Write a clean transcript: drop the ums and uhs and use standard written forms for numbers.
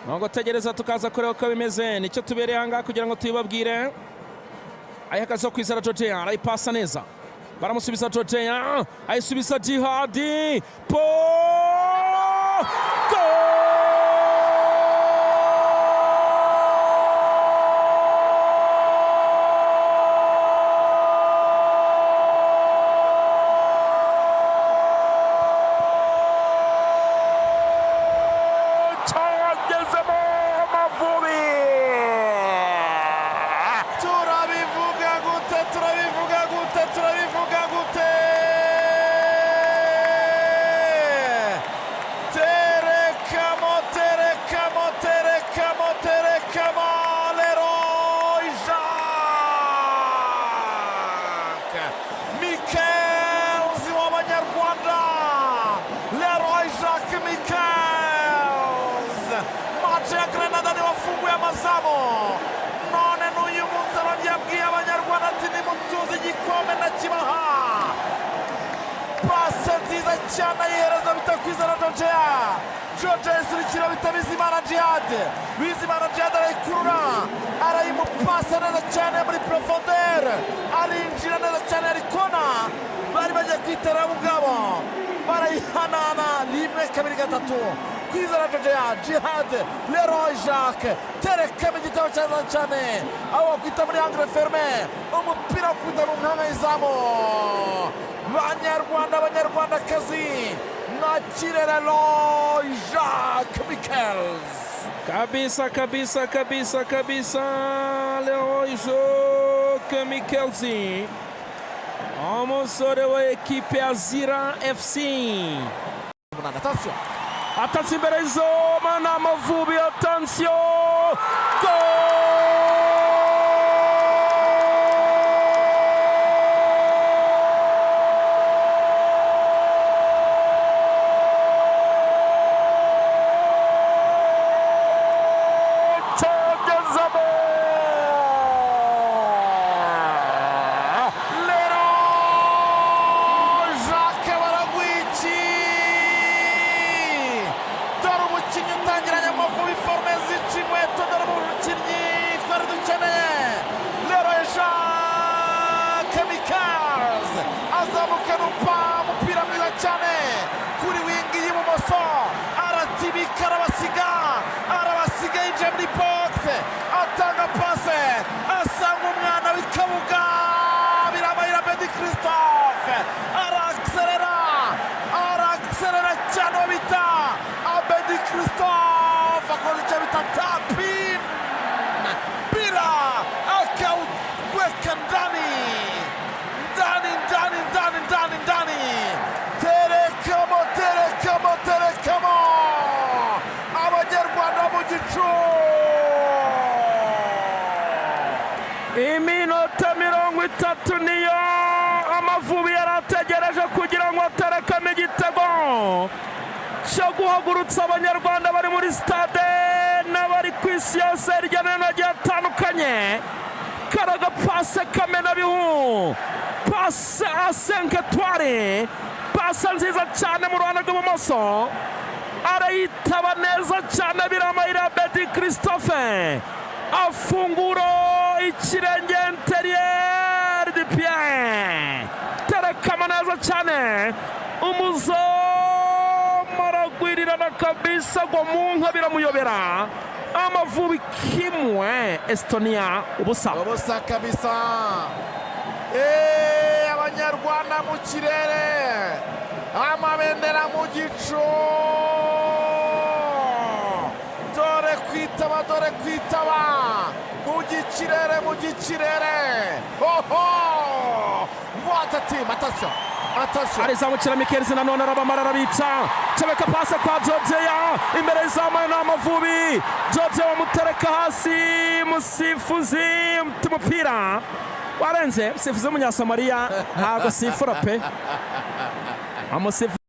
nubwo tegereza tukaza kureba uko bimeze nicyo tubereye ahangaha kugira ngo tubibabwire. Ayihagaze ku izara Georgia arayipasa neza baramusubiza Georgia ayisubiza Jihadi Grenada niwafunguye amazamo none n'uyu munsi yabwiye abanyarwanda ati nimutuze igikombe ndakibaha. Pase nziza cyane ayihereza Bitakwizera Georgia yisirikira bita Bizimana Djihad arayikurura arayimupasa neza cyane muri profondeur arinjira neza cyane arikona bari bagiye kwitera ubwabo barayihanana rimwe kabiri gatatu. Kwizera Georgia Djihad Leroy Jacques terekamo igitabo cyiza cyane aho kwita muri angle ferme umupira kwita mu mpanga y'izamu. Abanyarwandakazi nakire Leroy Jacques Michels kabisa Leroy Jacques Michels umusore wa ekipe ya Zira FC. Attention imbere y'izoma n'Amavubi, attention umupira mwiza cyane kuri wingi y'ibumoso aratibika arabasiga yinjiye muri box atanga pase asanga umwana w'ikabuga birabayira Bedi Christophe araakselera cyane bita Bedi Christophe akoze icyo bita tapin bila akaweka ndani terekamo abanyarwanda mu gicu. Iminota 30 niyo Amavubi yarategereje kugira ngo aterekame igitego cyo guhagurutsa abanyarwanda bari muri stade n'abari ku isi yose hirya no hino hagiye hatandukanye. Karaga pase kamena bihu pase a 5 étoiles pase nziza cyane mu ruhande rw'ibumoso arayitaba neza cyane biramayira Bedi Christophe afunguro ikirenge interieur du pied terekama neza cyane umuzamu aragwirirana kabisa ngo mu nka biramuyobera. Amavubi kimwe Estonia ubusa kabisa. Abanyarwanda mu kirere amabendera mu gicu dore kwitaba mu gikirere what a team. Attention arizamukira Michels nanone arabamara arabica cebeka pase kwa Georgia imbere y'izamu n'Amavubi. Georgia bamutereka hasi musifuzi umupira warenze musifuzi w'umunyasamariya ntabwo sifura pe amusifuzi